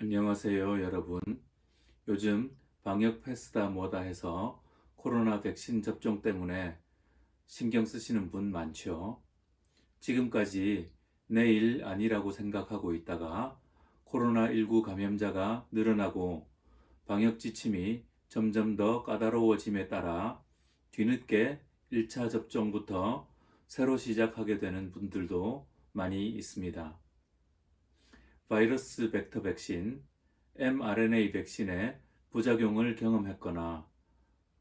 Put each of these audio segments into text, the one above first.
안녕하세요, 여러분. 요즘 방역 패스다 뭐다 해서 코로나 백신 접종 때문에 신경 쓰시는 분 많죠? 지금까지 내일 아니라고 생각하고 있다가 코로나19 감염자가 늘어나고 방역 지침이 점점 더 까다로워짐에 따라 뒤늦게 1차 접종부터 새로 시작하게 되는 분들도 많이 있습니다. 바이러스 벡터 백신, mRNA 백신의 부작용을 경험했거나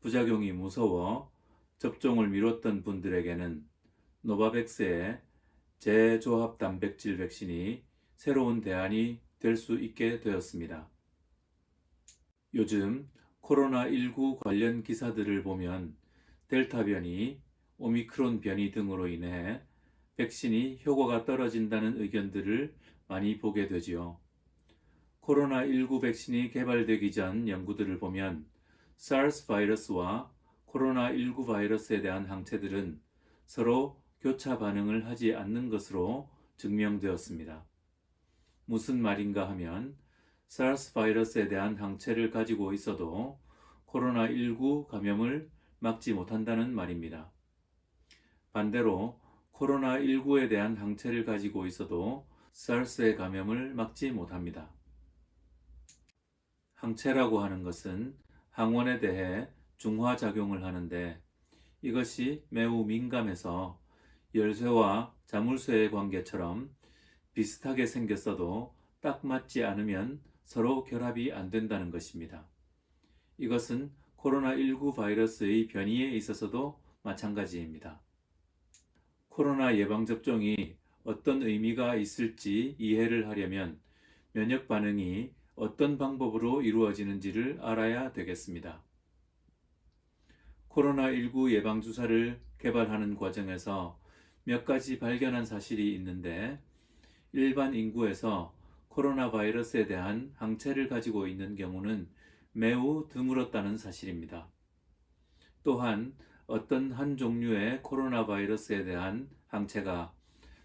부작용이 무서워 접종을 미뤘던 분들에게는 노바백스의 재조합 단백질 백신이 새로운 대안이 될 수 있게 되었습니다. 요즘 코로나19 관련 기사들을 보면 델타 변이, 오미크론 변이 등으로 인해 백신이 효과가 떨어진다는 의견들을 많이 보게 되지요. 코로나19 백신이 개발되기 전 연구들을 보면 SARS 바이러스와 코로나19 바이러스에 대한 항체들은 서로 교차 반응을 하지 않는 것으로 증명되었습니다. 무슨 말인가 하면 SARS 바이러스에 대한 항체를 가지고 있어도 코로나19 감염을 막지 못한다는 말입니다. 반대로 코로나19에 대한 항체를 가지고 있어도 SARS의 감염을 막지 못합니다. 항체라고 하는 것은 항원에 대해 중화작용을 하는데 이것이 매우 민감해서 열쇠와 자물쇠의 관계처럼 비슷하게 생겼어도 딱 맞지 않으면 서로 결합이 안 된다는 것입니다. 이것은 코로나19 바이러스의 변이에 있어서도 마찬가지입니다. 코로나 예방접종이 어떤 의미가 있을지 이해를 하려면 면역 반응이 어떤 방법으로 이루어지는지를 알아야 되겠습니다. 코로나19 예방주사를 개발하는 과정에서 몇 가지 발견한 사실이 있는데 일반 인구에서 코로나 바이러스에 대한 항체를 가지고 있는 경우는 매우 드물었다는 사실입니다. 또한 어떤 한 종류의 코로나 바이러스에 대한 항체가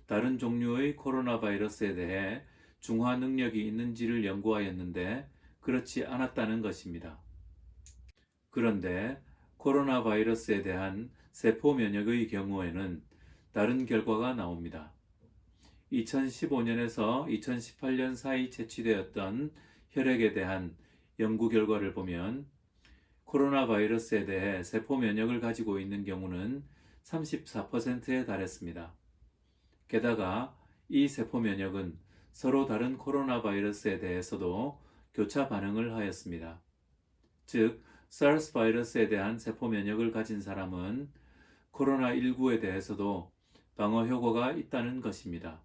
다른 종류의 코로나 바이러스에 대해 중화 능력이 있는지를 연구하였는데 그렇지 않았다는 것입니다. 그런데 코로나 바이러스에 대한 세포 면역의 경우에는 다른 결과가 나옵니다. 2015년에서 2018년 사이 채취되었던 혈액에 대한 연구 결과를 보면 코로나 바이러스에 대해 세포 면역을 가지고 있는 경우는 34%에 달했습니다. 게다가 이 세포 면역은 서로 다른 코로나 바이러스에 대해서도 교차 반응을 하였습니다. 즉, SARS 바이러스에 대한 세포 면역을 가진 사람은 코로나19에 대해서도 방어 효과가 있다는 것입니다.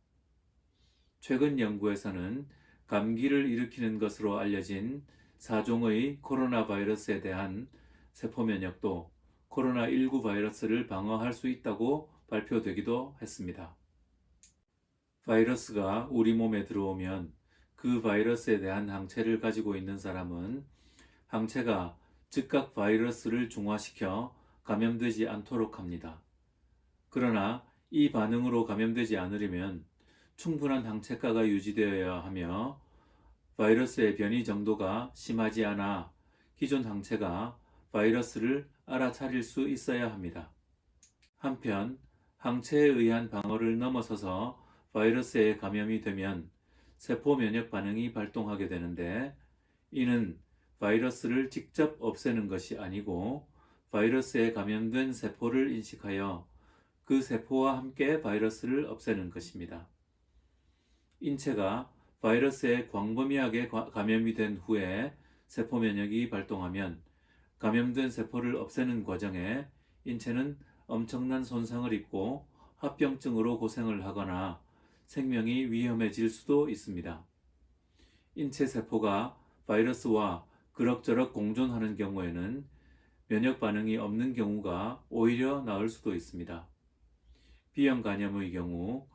최근 연구에서는 감기를 일으키는 것으로 알려진 4종의 코로나 바이러스에 대한 세포 면역도 코로나19 바이러스를 방어할 수 있다고 발표되기도 했습니다. 바이러스가 우리 몸에 들어오면 그 바이러스에 대한 항체를 가지고 있는 사람은 항체가 즉각 바이러스를 중화시켜 감염되지 않도록 합니다. 그러나 이 반응으로 감염되지 않으려면 충분한 항체가가 유지되어야 하며 바이러스의 변이 정도가 심하지 않아 기존 항체가 바이러스를 알아차릴 수 있어야 합니다. 한편 항체에 의한 방어를 넘어서서 바이러스에 감염이 되면 세포 면역 반응이 발동하게 되는데 이는 바이러스를 직접 없애는 것이 아니고 바이러스에 감염된 세포를 인식하여 그 세포와 함께 바이러스를 없애는 것입니다. 인체가 바이러스에 광범위하게 감염이 된 후에 세포 면역이 발동하면 감염된 세포를 없애는 과정에 인체는 엄청난 손상을 입고 합병증으로 고생을 하거나 생명이 위험해질 수도 있습니다. 인체 세포가 바이러스와 그럭저럭 공존하는 경우에는 면역 반응이 없는 경우가 오히려 나을 수도 있습니다. B형 간염의 경우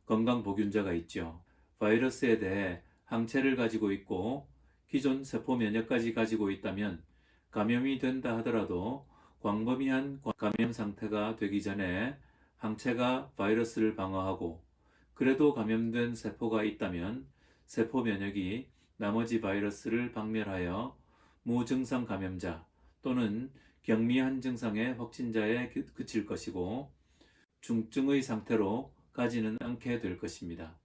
건강보균자가 있죠. 바이러스에 대해 항체를 가지고 있고 기존 세포 면역까지 가지고 있다면 감염이 된다 하더라도 광범위한 감염 상태가 되기 전에 항체가 바이러스를 방어하고 그래도 감염된 세포가 있다면 세포 면역이 나머지 바이러스를 박멸하여 무증상 감염자 또는 경미한 증상의 확진자에 그칠 것이고 중증의 상태로 가지는 않게 될 것입니다.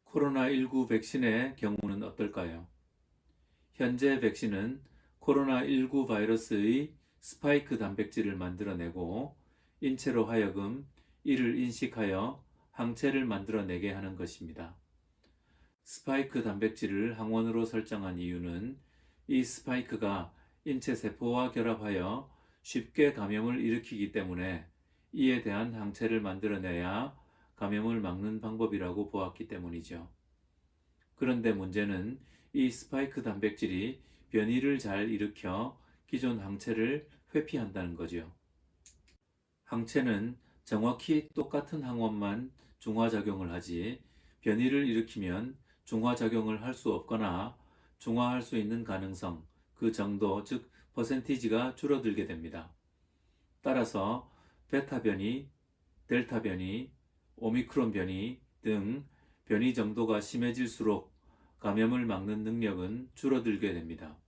코로나19 백신의 경우는 어떨까요? 현재 백신은 코로나19 바이러스의 스파이크 단백질을 만들어내고 인체로 하여금 이를 인식하여 항체를 만들어내게 하는 것입니다. 스파이크 단백질을 항원으로 설정한 이유는 이 스파이크가 인체 세포와 결합하여 쉽게 감염을 일으키기 때문에 이에 대한 항체를 만들어내야 감염을 막는 방법이라고 보았기 때문이죠. 그런데 문제는 이 스파이크 단백질이 변이를 잘 일으켜 기존 항체를 회피한다는 거죠. 항체는 정확히 똑같은 항원만 중화작용을 하지 변이를 일으키면 중화작용을 할 수 없거나 중화할 수 있는 가능성, 그 정도, 즉 퍼센티지가 줄어들게 됩니다. 따라서 베타 변이, 델타 변이, 오미크론 변이 등 변이 정도가 심해질수록 감염을 막는 능력은 줄어들게 됩니다.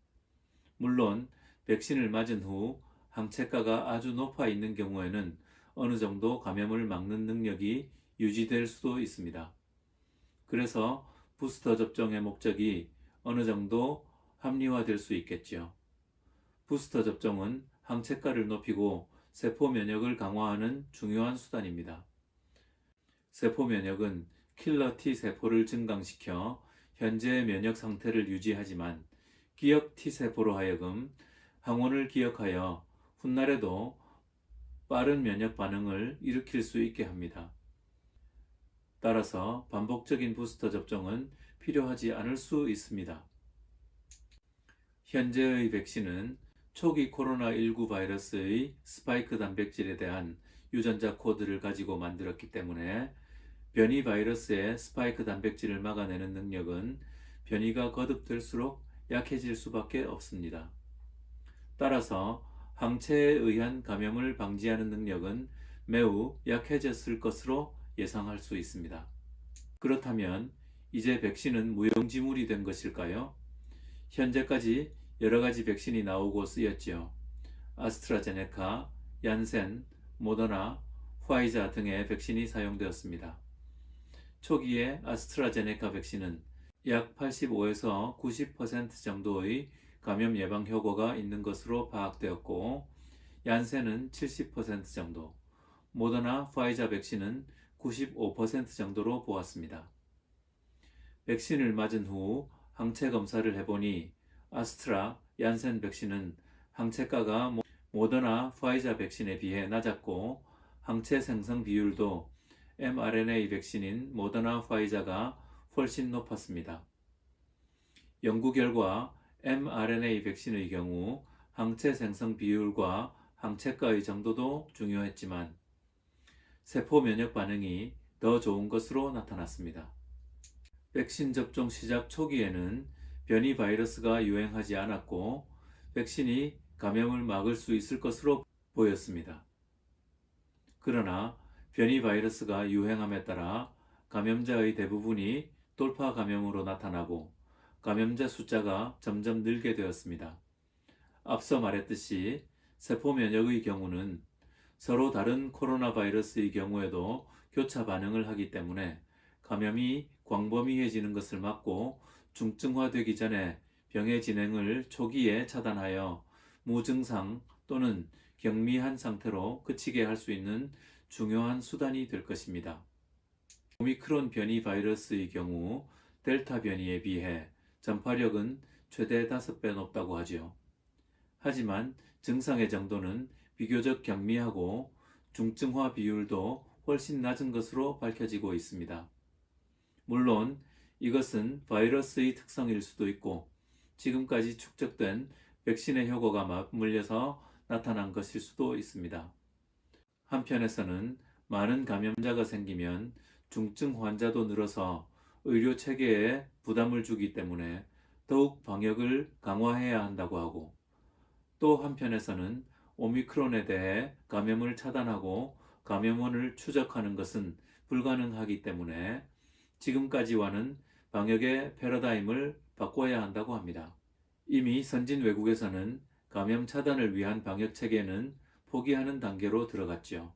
물론 백신을 맞은 후 항체가가 아주 높아 있는 경우에는 어느 정도 감염을 막는 능력이 유지될 수도 있습니다. 그래서 부스터 접종의 목적이 어느 정도 합리화될 수 있겠죠. 부스터 접종은 항체가를 높이고 세포 면역을 강화하는 중요한 수단입니다. 세포 면역은 킬러 T 세포를 증강시켜 현재의 면역 상태를 유지하지만 기억 T 세포로 하여금 항원을 기억하여 훗날에도 빠른 면역 반응을 일으킬 수 있게 합니다. 따라서 반복적인 부스터 접종은 필요하지 않을 수 있습니다. 현재의 백신은 초기 코로나19 바이러스의 스파이크 단백질에 대한 유전자 코드를 가지고 만들었기 때문에 변이 바이러스의 스파이크 단백질을 막아내는 능력은 변이가 거듭될수록 약해질 수밖에 없습니다. 따라서 항체에 의한 감염을 방지하는 능력은 매우 약해졌을 것으로 예상할 수 있습니다. 그렇다면 이제 백신은 무용지물이 된 것일까요? 현재까지 여러 가지 백신이 나오고 쓰였지요. 아스트라제네카, 얀센, 모더나, 화이자 등의 백신이 사용되었습니다. 초기에 아스트라제네카 백신은 약 85에서 90% 정도의 감염 예방 효과가 있는 것으로 파악되었고, 얀센은 70% 정도, 모더나, 화이자 백신은 95% 정도로 보았습니다. 백신을 맞은 후 항체 검사를 해보니 아스트라, 얀센 백신은 항체가가 모더나, 화이자 백신에 비해 낮았고 항체 생성 비율도 mRNA 백신인 모더나, 화이자가 훨씬 높았습니다. 연구 결과 mRNA 백신의 경우 항체 생성 비율과 항체가의 정도도 중요했지만 세포 면역 반응이 더 좋은 것으로 나타났습니다. 백신 접종 시작 초기에는 변이 바이러스가 유행하지 않았고 백신이 감염을 막을 수 있을 것으로 보였습니다. 그러나 변이 바이러스가 유행함에 따라 감염자의 대부분이 돌파 감염으로 나타나고 감염자 숫자가 점점 늘게 되었습니다. 앞서 말했듯이 세포 면역의 경우는 서로 다른 코로나 바이러스의 경우에도 교차 반응을 하기 때문에 감염이 광범위해지는 것을 막고 중증화되기 전에 병의 진행을 초기에 차단하여 무증상 또는 경미한 상태로 그치게 할 수 있는 중요한 수단이 될 것입니다. 오미크론 변이 바이러스의 경우 델타 변이에 비해 전파력은 최대 5배 높다고 하죠. 하지만 증상의 정도는 비교적 경미하고 중증화 비율도 훨씬 낮은 것으로 밝혀지고 있습니다. 물론 이것은 바이러스의 특성일 수도 있고 지금까지 축적된 백신의 효과가 맞물려서 나타난 것일 수도 있습니다. 한편에서는 많은 감염자가 생기면 중증 환자도 늘어서 의료 체계에 부담을 주기 때문에 더욱 방역을 강화해야 한다고 하고, 또 한편에서는 오미크론에 대해 감염을 차단하고 감염원을 추적하는 것은 불가능하기 때문에 지금까지와는 방역의 패러다임을 바꿔야 한다고 합니다. 이미 선진 외국에서는 감염 차단을 위한 방역 체계는 포기하는 단계로 들어갔죠.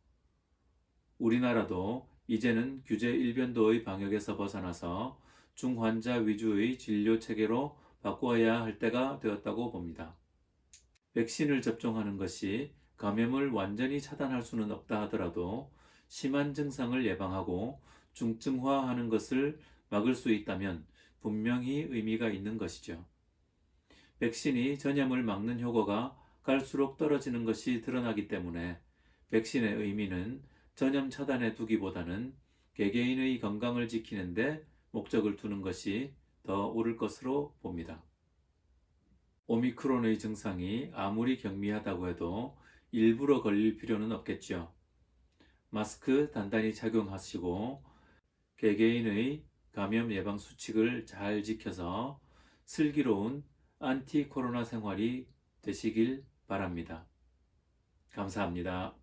우리나라도 이제는 규제 일변도의 방역에서 벗어나서 중환자 위주의 진료 체계로 바꿔야 할 때가 되었다고 봅니다. 백신을 접종하는 것이 감염을 완전히 차단할 수는 없다 하더라도 심한 증상을 예방하고 중증화하는 것을 막을 수 있다면 분명히 의미가 있는 것이죠. 백신이 전염을 막는 효과가 갈수록 떨어지는 것이 드러나기 때문에 백신의 의미는 전염 차단에 두기보다는 개개인의 건강을 지키는 데 목적을 두는 것이 더 옳을 것으로 봅니다. 오미크론의 증상이 아무리 경미하다고 해도 일부러 걸릴 필요는 없겠죠. 마스크 단단히 착용하시고 개개인의 감염 예방 수칙을 잘 지켜서 슬기로운 안티 코로나 생활이 되시길 바랍니다. 감사합니다.